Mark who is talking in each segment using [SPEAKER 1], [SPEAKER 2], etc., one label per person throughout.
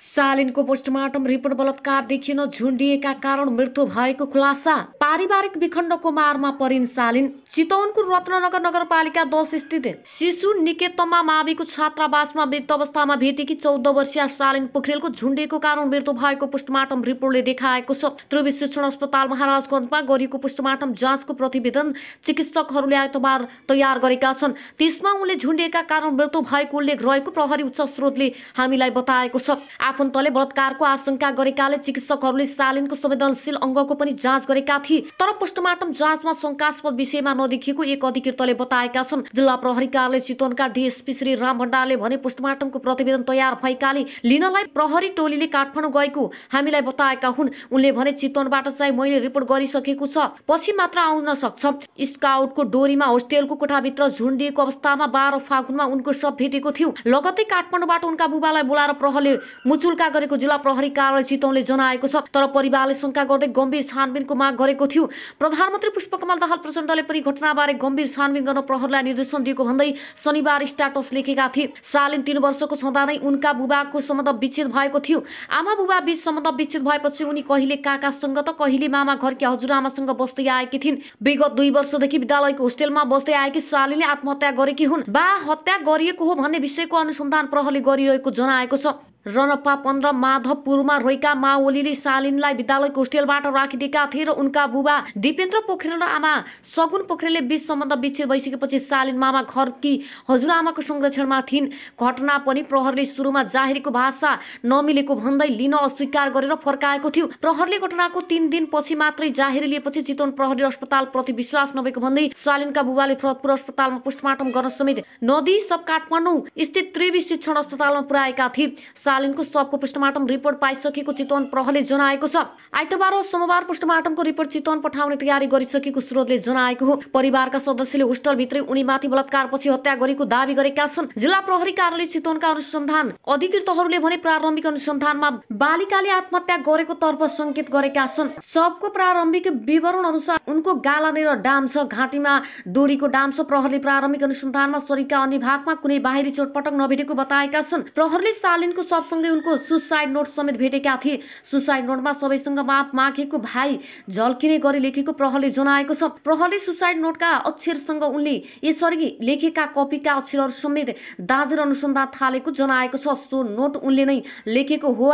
[SPEAKER 1] सालिनको postmortem report बलात्कार देखिन झुन्डिएका कारण मृत्यु भएको खुलासा। पारिवारिक विखण्डको मारमा परिन् सालिन। चितवनको रत्ननगर नगरपालिका 10 स्थित शिशु निकेतनमा माविको छात्रावासमा मृत अवस्थामा भेटेकी 14 वर्षीय सालिन पोखरेलको झुन्डिएको कारण मृत्यु भएको पोस्टमार्टम रिपोर्टले देखाएको छ। त्रिवी शिक्षण अस्पताल महाराजगञ्जमा गरिएको पोस्टमार्टम जाँचको प्रतिवेदन चिकित्सकहरूले आइतबार तयार गरेका छन्। त्यसमा उनले झुन्डिएका कारण मृत्यु भएको उल्लेख रहेको प्रहरी उच्च स्रोतले हामीलाई बताएको छ। आफन्तले बलात्कारको आशंका गरेकाले चिकित्सकहरूले सालिनको संवेदनशील अङ्गको पनि जाँच गरेका थिए, तर पोस्टमार्टम जाँचमा शंकास्पद विषयमा नदेखिएको एक अधिकृतले बताएका छन्। जिल्ला प्रहरी कार्यालय चितवनका डीएसपी श्री राम भण्डारले भने पोस्टमार्टमको प्रतिवेदन तयार भएकाले लिनलाई प्रहरी टोलीले काठमाडौँ गएको हामीलाई बताएका हुन्। उनले भने चितवनबाट चाहिँ मैले रिपोर्ट गरिसकेको छ, पछि मात्र आउन सक्छ। स्काउटको डोरीमा होस्टेलको कोठाभित्र झुन्डिएको अवस्थामा 12 फागुनमा उनको शव भेटेको थियो। लगत्तै काठमाडौँबाट उनका बुबालाई बोलाएर प्रहरीले मुचुल्का गरेको जिल्ला प्रहरी कार्यालय चितवनले जनाएको छ। तर परिवारले शंका गर्दै गम्भीर छानबिनको माग गरेको थियो। प्रधानमन्त्री पुष्पकमल दाहाल प्रचण्डले पनि घटनाबारे गम्भीर छानबिन गर्न प्रहरीलाई निर्देशन दिएको भन्दै शनिबार स्ट्याटस लेखेका थिए। सालिन 3 वर्षको छँदा नै उनका बुबाको सम्बन्ध विच्छेद भएको थियो। आमा बुबा बीच सम्बन्ध विच्छेद भएपछि उनी कहिले काकासँग त कहिले मामा घरकी हजुरआमासँग बस्दै आएकी थिइन्। विगत 2 वर्षदेखि विद्यालयको होस्टेलमा बस्दै आएकी सालिनले आत्महत्या गरेकी हुन्। बा हत्या गरिएको हो भन्ने विषयको अनुसन्धान प्रहरीले गरिरहेको जनाएको छ। रनपा 15 माधवपुरमा रहेका माओलीले सालिनलाई विद्यालयको होस्टेलबाट राखिदिएका थिए र उनका बुबा दिपेन्द्र पोखरेल र आमा सगुन पोखरेलले बीच सम्बन्ध विच्छेद भइसकेपछि सालिन मामा घरकी हजुरआमाको संरक्षणमा थिइन्। घटना पनि प्रहरीले सुरुमा जाहेरीको भाषा नमिलेको भन्दै लिन अस्वीकार गरेर फर्काएको थियो। प्रहरीले घटनाको 3 दिनपछि मात्रै जाहेरी लिएपछि चितवन प्रहरी अस्पताल प्रति विश्वास नभएको भन्दै सालिनका बुबाले फरदपुर अस्पतालमा पोस्टमार्टम गर्न समेत नदी सब काठमाडौँ स्थित त्रिवी शिक्षण अस्पतालमा पुर्याएका थिए। सालिनको शवको पोस्टमार्टम रिपोर्ट पाइसकेको चितवन प्रहरीले जनाएको छ। आइतबार र सोमबार पोस्टमार्टमको रिपोर्ट चितवन पठाउने तयारी गरिसकेको स्रोतले जनाएको हो। परिवारका सदस्यले होस्टेलभित्रै उनीमाथि बलात्कारपछि हत्या गरेको दावी गरेका छन्। जिल्ला प्रहरी कार्यालय चितवनका अनुसन्धान अधिकृतहरूले भने प्रारम्भिक अनुसन्धानमा बालिकाले आत्महत्या गरेको तर्फ संकेत गरेका छन्। शवको प्रारम्भिक विवरण अनुसार उनको गालानेर डाम छ, घाँटीमा डोरीको डाम छ। प्रहरीले प्रारम्भिक अनुसन्धानमा शरीरका अन्य भागमा कुनै बाहिरी चोटपटक नभेटेको बताएका छन्। प्रहरीले सालिनको सँगै उनको सुसाइड नोट समेत भेटेका थिए। सुसाइड नोटमा सबैसँग माफ मागेको भाइ झल्किने गरी लेखेको प्रहरीले जनाएको छ। प्रहरीले सुसाइड नोटका अक्षरसँग उनले यसरी लेखेका कपीका अक्षरहरू समेत दाँजेर अनुसन्धान थालेको जनाएको छ। सो नोट उनले नै लेखेको हो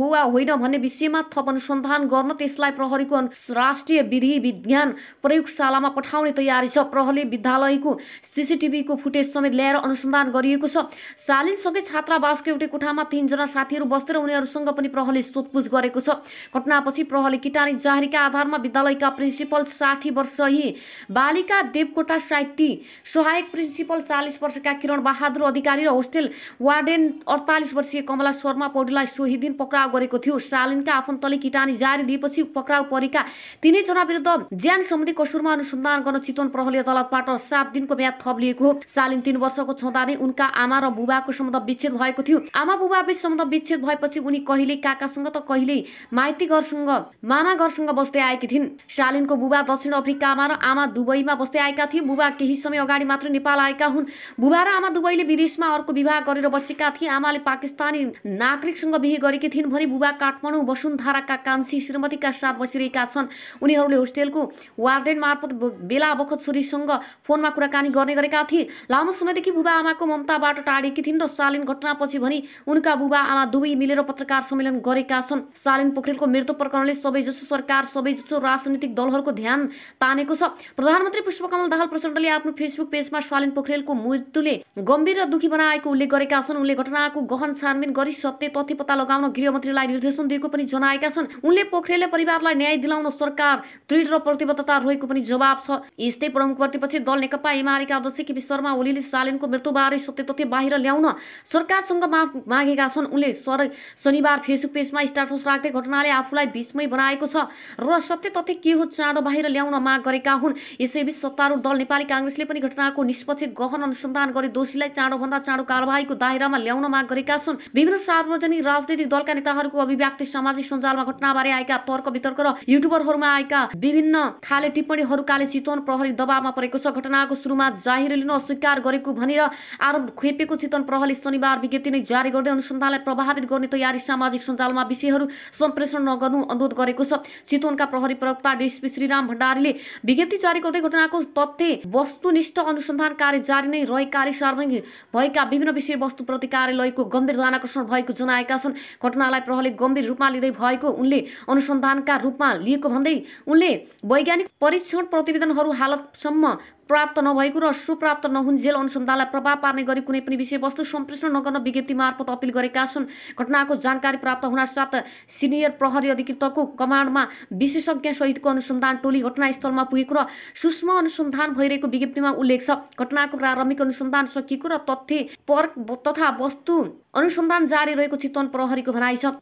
[SPEAKER 1] वा होइन भन्ने विषयमा थप अनुसन्धान गर्न त्यसलाई प्रहरीको राष्ट्रिय विधि विज्ञान प्रयोगशालामा पठाउने तयारी छ। प्रहरीले विद्यालयको सीसीटीभीको फुटेज समेत ल्याएर अनुसन्धान गरिएको छ। सालिनसँगै छात्रावासको एउटै कोठामा 3 जना साथीहरू बस्थे र उनीहरूसँग पनि प्रहरीले सोधपुछ गरेको छ। घटनापछि प्रहरीले किटानी जाहेरीका आधारमा विद्यालयका प्रिन्सिपल 60 वर्षीय बालिका देवकोटा साहित्य, सहायक प्रिन्सिपल 40 वर्षका किरण बहादुर अधिकारी र होस्टेल वार्डेन 48 वर्षीय कमला शर्मा पौडेललाई सोही दिन पक्राउ गरेको थियो। सालिनका आफन्तले किटानी जारी दिएपछि पक्राउ परेका 3 जना विरुद्ध ज्यान सम्बन्धी कसुरमा अनुसन्धान गर्न चितवन प्रहरी अदालतबाट 7 दिनको म्याद थप लिएको हो। सालिन 3 वर्षको छँदा नै उनका आमा र बुबाको सम्बन्ध विच्छेद भएको थियो। आमा बुबा बीच सम्बन्ध विच्छेद भएपछि उनी कहिले काकासँग त कहिले माइती घरसँग मामा घरसँग बस्दै आएकी थिइन्। सालिनको बुबा दक्षिण अफ्रिकामा र आमा दुबईमा बस्दै आएका थिए। बुबा केही समय अगाडि मात्र नेपाल आएका हुन्। बुबा र आमा दुबईले विदेशमा अर्को विवाह गरेर बसेका थिए। आमाले पाकिस्तानी नागरिकसँग बिहे गरेकी थिइन् भने बुबा काठमाडौँ वसुन्धराका कान्छी श्रीमतीका साथ बसिरहेका छन्। उनीहरूले होस्टेलको वार्डेन मार्फत बेला बखत छोरीसँग फोनमा कुराकानी गर्ने गरेका थिए। लामो समयदेखि बुबा आमाको ममताबाट टाढेकी थिइन् र सालिन घटनापछि भने उनका बुबा आमा दुवै मिलेर पत्रकार सम्मेलन गरेका छन्। सालिन पोखरेलको मृत्यु प्रकरणले सबैजसो सरकार, सबैजसो राजनीतिक दलहरूको ध्यान तानेको छ। प्रधानमन्त्री पुष्पकमल दाहाल प्रचण्डले आफ्नो फेसबुक पेजमा सालिन पोखरेलको मृत्युले गम्भीर र दुखी बनाएको उल्लेख गरेका छन्। उनले घटनाको गहन छानबिन गरी सत्य तथ्य पत्ता लगाउन गृहमन्त्रीलाई निर्देशन दिएको पनि जनाएका छन्। उनले पोखरेलले परिवारलाई न्याय दिलाउन सरकार दृढ र प्रतिबद्धता रहेको पनि जवाब छ। यस्तै प्रमुख प्रतिपक्षी दल नेकपा एमालेका अध्यक्ष केपी शर्मा ओलीले सालिनको मृत्युबारे सत्य तथ्य बाहिर ल्याउन सरकारसँग माफ मागेका छन्। उनले शनिबार फेसबुक पेजमा स्ट्याटस राख्दै घटनाले आफूलाई विस्मय बनाएको छ र सत्य तथ्य के हो चाँडो बाहिर ल्याउन माग गरेका हुन्। यसैबीच सत्तारूढ दल नेपाली कांग्रेसले पनि घटनाको निष्पक्ष गहन अनुसन्धान गरी दोषीलाई चाँडोभन्दा चाँडो कारबाहीको दायरामा ल्याउन माग गरेका छन्। विभिन्न सार्वजनिक राजनीतिक दलका नेताहरूको अभिव्यक्ति, सामाजिक सञ्जालमा घटनाबारे आएका तर्क वितर्क र युट्युबरहरूमा आएका विभिन्न खाले टिप्पणीहरूकाले चितवन प्रहरी दबावमा परेको छ। घटनाको सुरुमा जाहिर लिन अस्वीकार गरेको भनेर आरोप खेपेको चितवन प्रहरीले शनिबार विज्ञप्ति नै जारी गर्दै अनुसन्धानलाई प्रभावित गर्ने तयारी सामाजिक सञ्जालमा विषयहरू सम्प्रेषण नगर्नु अनुरोध गरेको छ। चितवनका प्रहरी प्रवक्ता डीएसपी श्रीराम भण्डारीले विज्ञप्ति जारी गर्दै घटनाको तथ्य वस्तुनिष्ठ अनुसन्धान कार्य जारी नै रहेकाले सार्वजनिक भएका विभिन्न विषयवस्तुप्रति कार्यालयको गम्भीर ध्यानाकर्षण भएको जनाएका छन्। घटनालाई प्रहरीले गम्भीर रूपमा लिँदै भएको उनले अनुसन्धानका रूपमा लिएको भन्दै उनले वैज्ञानिक परीक्षण प्रतिवेदनहरू हालतसम्म प्राप्त नभएको र सुप्राप्त नहुन्जेल अनुसन्धानलाई प्रभाव पार्ने गरी कुनै पनि विषयवस्तु सम्प्रेषण नगर्न विज्ञप्ति मार्फत अपील गरेका छन्। घटनाको जानकारी प्राप्त हुनासाथ सिनियर प्रहरी अधिकृतको कमान्डमा विशेषज्ञ सहितको अनुसन्धान टोली घटनास्थलमा पुगेको र सूक्ष्म अनुसन्धान भइरहेको विज्ञप्तिमा उल्लेख छ। घटनाको प्रारम्भिक अनुसन्धान सकिएको र तथ्य परक तथा वस्तु अनुसन्धान जारी रहेको चितवन प्रहरीको भनाइ छ।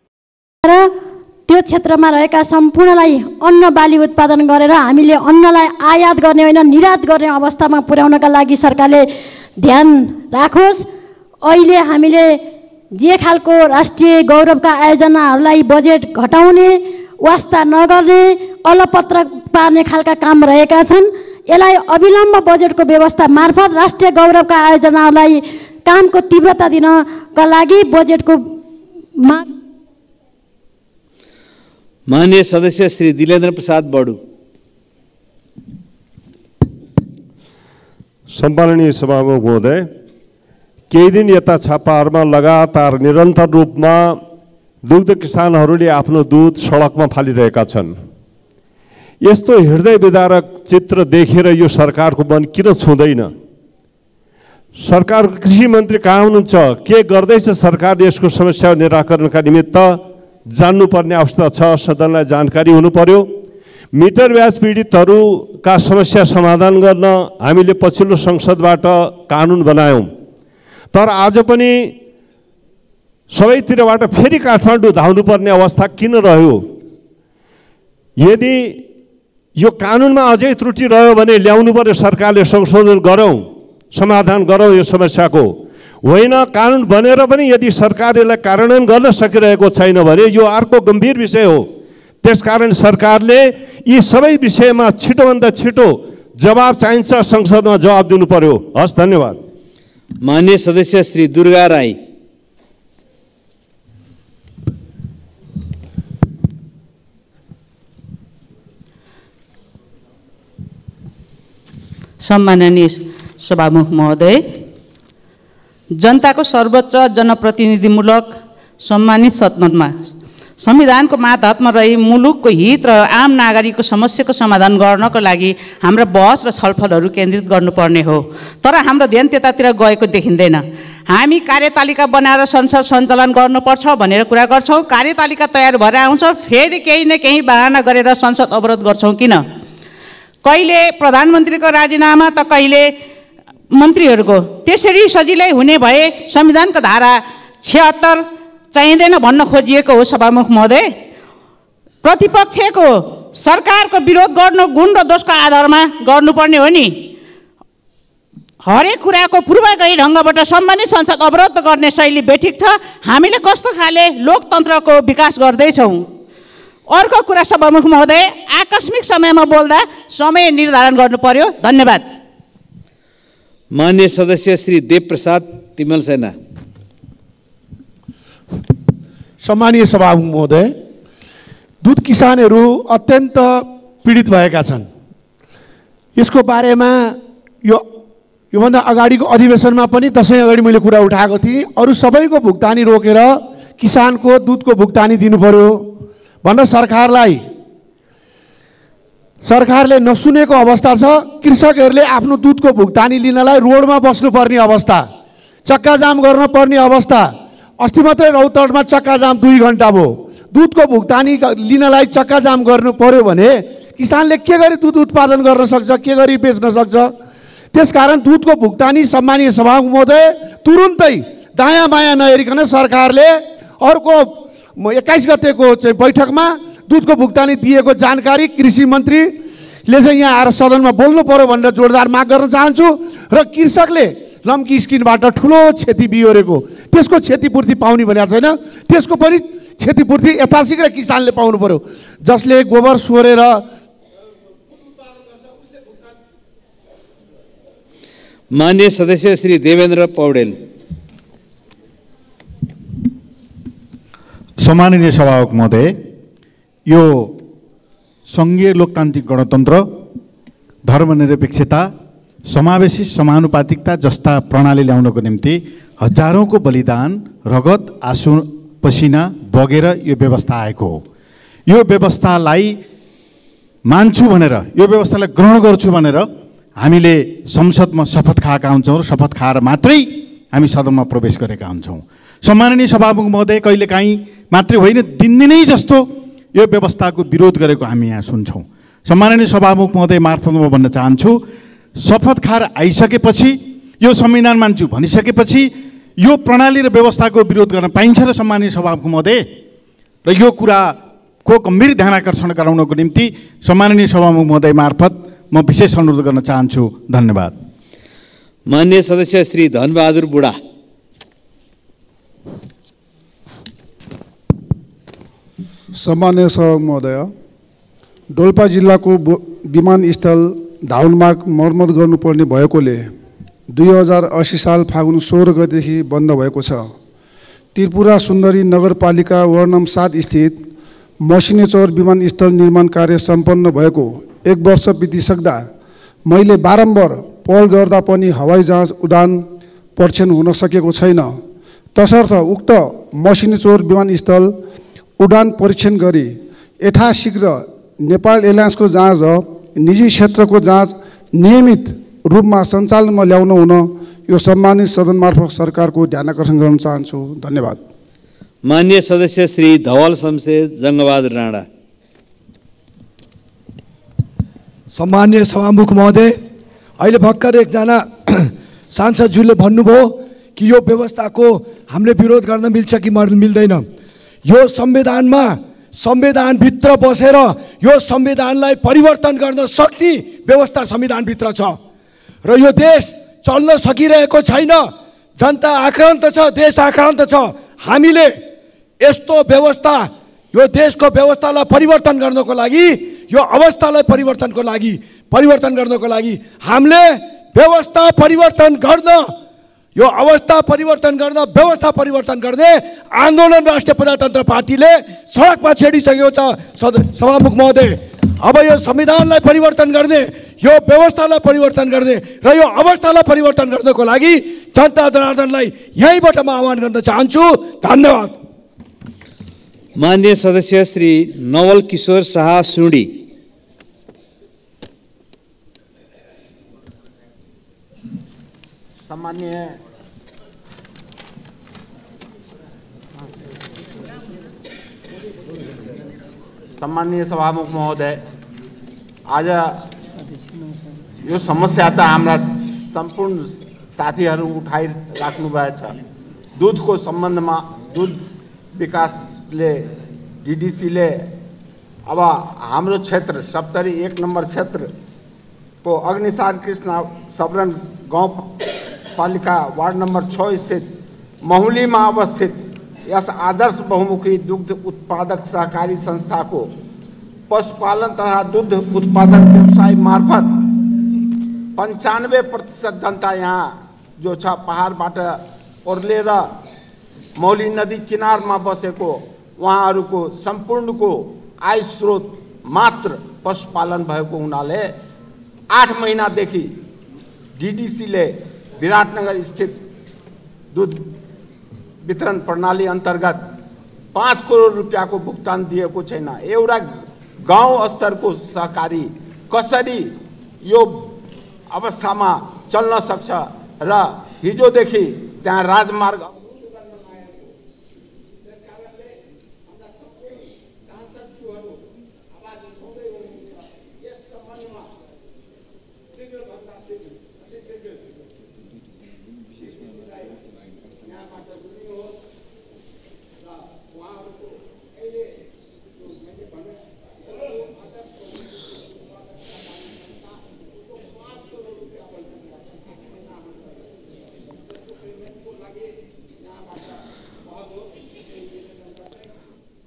[SPEAKER 2] त्यो क्षेत्रमा रहेका सम्पूर्णलाई अन्न बाली उत्पादन गरेर हामीले अन्नलाई आयात गर्ने होइन निर्यात गर्ने अवस्थामा पुर्याउनका लागि सरकारले ध्यान राखोस्। अहिले हामीले जे खालको राष्ट्रिय गौरवका आयोजनाहरूलाई बजेट घटाउने, वास्ता नगर्ने, अलपत्र पार्ने खालका काम रहेका छन्। यसलाई अविलम्ब बजेटको व्यवस्था मार्फत राष्ट्रिय गौरवका आयोजनाहरूलाई कामको तीव्रता दिनका लागि बजेटको
[SPEAKER 3] माननीय सदस्य श्री दिलेन्द्र प्रसाद बडू।
[SPEAKER 4] सम्माननीय सभामुख महोदय, केही दिन यता छापाहरूमा लगातार निरन्तर रूपमा दुग्ध किसानहरूले आफ्नो दूध सडकमा फालिरहेका छन्। यस्तो हृदय विदारक चित्र देखेर यो सरकारको मन किन छुँदैन? सरकारको कृषि मन्त्री कहाँ हुनुहुन्छ? के गर्दैछ सरकारले यसको समस्या निराकरणका निमित्त? जान्नुपर्ने आवश्यकता छ। सदनलाई जानकारी हुनु पर्यो। मिटर ब्याज पीडितहरूका समस्या समाधान गर्न हामीले पछिल्लो संसदबाट कानुन बनायौँ, तर आज पनि सबैतिरबाट फेरि काठमाडौँ धाउनुपर्ने अवस्था किन रह्यो? यदि यो कानुनमा अझै त्रुटि रह्यो भने ल्याउनु पर्यो, सरकारले संशोधन गरौँ, समाधान गरौँ यो समस्याको। होइन कानुन बनेर पनि यदि सरकारले कार्यान्वयन गर्न सकिरहेको छैन भने यो अर्को गम्भीर विषय हो। त्यसकारण सरकारले यी सबै विषयमा छिटोभन्दा छिटो जवाब चाहिन्छ, संसदमा जवाब दिनु पर्यो। हस्, धन्यवाद।
[SPEAKER 3] माननीय सदस्य श्री दुर्गा राई।
[SPEAKER 5] सम्माननीय सभामुख महोदय, जनताको सर्वोच्च जनप्रतिनिधिमूलक सम्मानित सदनमा संविधानको मातहतमा रही मुलुकको हित र आम नागरिकको समस्याको समाधान गर्नको लागि हाम्रो बहस र छलफलहरू केन्द्रित गर्नुपर्ने हो, तर हाम्रो ध्यान त्यतातिर गएको देखिँदैन। हामी कार्यतालिका बनाएर संसद सञ्चालन गर्नुपर्छ भनेर कुरा गर्छौँ, कार्यतालिका तयार भएर आउँछ, फेरि केही न केही बहाना गरेर संसद अवरोध गर्छौँ किन? कहिले प्रधानमन्त्रीको राजीनामा त कहिले मन्त्रीहरूको। त्यसरी सजिलै हुने भए संविधानको धारा 76 चाहिँदैन भन्न खोजिएको हो। सभामुख महोदय, प्रतिपक्षको सरकारको विरोध गर्नु गुण र दोषको आधारमा गर्नुपर्ने हो नि। हरेक कुराको पूर्वगही ढङ्गबाट सम्बन्धित संसद अवरोध गर्ने शैली बेठिक छ। हामीले कस्तो खाले लोकतन्त्रको विकास गर्दैछौँ? अर्को कुरा सभामुख महोदय, आकस्मिक समयमा बोल्दा समय निर्धारण गर्नु पर्यो। धन्यवाद।
[SPEAKER 3] माननीय सदस्य श्री देव प्रसाद तिमल सेना।
[SPEAKER 6] सम्मानीय सभामुख महोदय, दुध किसानहरू अत्यन्त पीडित भएका छन्। यसको बारेमा योभन्दा अगाडिको अधिवेशनमा पनि दशैं अगाडि मैले कुरा उठाएको थिएँ। अरू सबैको भुक्तानी रोकेर किसानको दुधको भुक्तानी दिनु पर्यो भनेर सरकारले नसुनेको अवस्था छ। कृषकहरूले आफ्नो दुधको भुक्तानी लिनलाई रोडमा बस्नुपर्ने अवस्था, चक्का जाम गर्न पर्ने अवस्था। अस्ति मात्रै रौतडमा चक्का जाम 2 घण्टा भयो। दुधको भुक्तानी लिनलाई चक्का जाम गर्नु पर्यो भने किसानले के गरी दुध उत्पादन गर्न सक्छ, के गरी बेच्न सक्छ? त्यसकारण दुधको भुक्तानी सम्मानीय सभामुख महोदय तुरुन्तै दायाँ बायाँ नहेरिकन सरकारले अर्को 21 गतेको चाहिँ बैठकमा दुधको भुक्तानी दिएको जानकारी कृषि मन्त्रीले चाहिँ यहाँ आएर सदनमा बोल्नु पर्यो भनेर जोरदार माग गर्न चाहन्छु। र कृषकले लम्की स्किनबाट ठुलो क्षति बिहोरेको, त्यसको क्षतिपूर्ति पाउने भनेको छैन। त्यसको पनि क्षतिपूर्ति यथाशीघ्र किसानले पाउनु पर्यो। जसले गोबर सोरेर
[SPEAKER 3] मान्य सदस्य श्री देवेन्द्र पौडेल।
[SPEAKER 7] सम्माननीय सभामुख महोदय, यो सङ्घीय लोकतान्त्रिक गणतन्त्र, धर्मनिरपेक्षता, समावेशी समानुपातिकता जस्ता प्रणाली ल्याउनको निम्ति हजारौँको बलिदान, रगत, आँसु, पसिना बगेर यो व्यवस्था आएको हो। यो व्यवस्थालाई मान्छु भनेर, यो व्यवस्थालाई ग्रहण गर्छु भनेर हामीले संसदमा शपथ खाएका हुन्छौँ र शपथ खाएर मात्रै हामी सदनमा प्रवेश गरेका हुन्छौँ। सम्माननीय सभामुख महोदय, कहिलेकाहीँ मात्रै होइन, दिनदिनै जस्तो यो व्यवस्थाको विरोध गरेको हामी यहाँ सुन्छौँ। सम्माननीय सभामुख महोदय मार्फत म भन्न चाहन्छु, शपथ खाएर आइसकेपछि, यो संविधान मान्छु भनिसकेपछि यो प्रणाली र व्यवस्थाको विरोध गर्न पाइन्छ र सम्माननीय सभामुख महोदय, र यो कुराको गम्भीर ध्यानाकर्षण गराउनको निम्ति सम्माननीय सभामुख महोदय मार्फत म विशेष अनुरोध गर्न चाहन्छु। धन्यवाद।
[SPEAKER 3] मान्य सदस्य श्री धनबहादुर बुढा।
[SPEAKER 8] सम्माननीय सभामुख महोदय, डोल्पा जिल्लाको विमानस्थल धाउनमार्ग मर्मत गर्नुपर्ने भएकोले 2080 साल फागुन 16 गतेदेखि बन्द भएको छ। त्रिपुरा सुन्दरी नगरपालिका वार्ड नम्बर 7 स्थित मसिनेचौर विमानस्थल निर्माण कार्य सम्पन्न भएको 1 वर्ष बितिसक्दा मैले बारम्बार पहल गर्दा पनि हवाई जहाज उडान परीक्षण हुन सकेको छैन। तसर्थ उक्त मसिनेचौर विमानस्थल उडान परीक्षण गरी यथाशीघ्र नेपाल एयरलाइन्सको जहाज निजी क्षेत्रको जहाज नियमित रूपमा सञ्चालनमा ल्याउन हुन यो सम्मानित सदन मार्फत सरकारको ध्यानाकर्षण गर्न चाहन्छु। धन्यवाद।
[SPEAKER 3] मान्य सदस्य श्री धवल शमशेर जङ्गबहादुर राणा।
[SPEAKER 9] सम्मान्य सभामुख महोदय, अहिले भर्खर एकजना सांसदज्यूले भन्नुभयो कि यो व्यवस्थाको हामीले विरोध गर्न मिल्छ कि मिल्दैन। यो संविधानमा, संविधानभित्र बसेर यो संविधानलाई परिवर्तन गर्न सक्ने व्यवस्था संविधानभित्र छ र यो देश चल्न सकिरहेको छैन। जनता आक्रान्त छ, देश आक्रान्त छ। हामीले यस्तो व्यवस्था, यो देशको व्यवस्थालाई परिवर्तन गर्नको लागि, यो अवस्थालाई परिवर्तन गर्नको लागि हामीले व्यवस्था परिवर्तन गर्न, यो अवस्था परिवर्तन गर्न, व्यवस्था परिवर्तन गर्ने आन्दोलन राष्ट्रिय प्रजातन्त्र पार्टीले सडकमा छेडिसकेको छ। सभामुख महोदय, अब यो संविधानलाई परिवर्तन गर्ने, यो व्यवस्थालाई परिवर्तन गर्ने र यो अवस्थालाई परिवर्तन गर्नको लागि जनता जनार्दनलाई यहीँबाट म आह्वान गर्न चाहन्छु। धन्यवाद।
[SPEAKER 3] मान्य सदस्य श्री नवल किशोर शाह सुडी।
[SPEAKER 10] सम्माननीय सभामुख महोदय, आज यो समस्या त हाम्रा सम्पूर्ण साथीहरू उठाइराख्नु भएको छ। दुधको सम्बन्धमा दुध विकासले, डिडिसीले अब हाम्रो क्षेत्र सप्तरी 1 नम्बर क्षेत्रको अग्निसार कृष्ण सबरन गाउँपालिका वार्ड नम्बर 6 स्थित महुलीमा अवस्थित यस आदर्श बहुमुखी दुग्ध उत्पादक सहकारी संस्थाको पशुपालन तथा दुग्ध उत्पादन व्यवसाय मार्फत 95% जनता यहाँ जो छ पहाडबाट ओर्लेर मौली नदी किनारमा बसेको उहाँहरूको सम्पूर्णको आय स्रोत मात्र पशुपालन भएको हुनाले 8 महिनादेखि डिडिसीले विराटनगर स्थित दुध वितरण प्रणाली अन्तर्गत 5 करोड रुपियाँको भुक्तान दिएको छैन। एउटा गाउँ स्तरको सहकारी कसरी यो अवस्थामा चल्न सक्छ र हिजोदेखि त्यहाँ राजमार्ग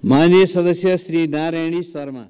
[SPEAKER 3] माननीय सदस्य श्री नारायणी शर्मा।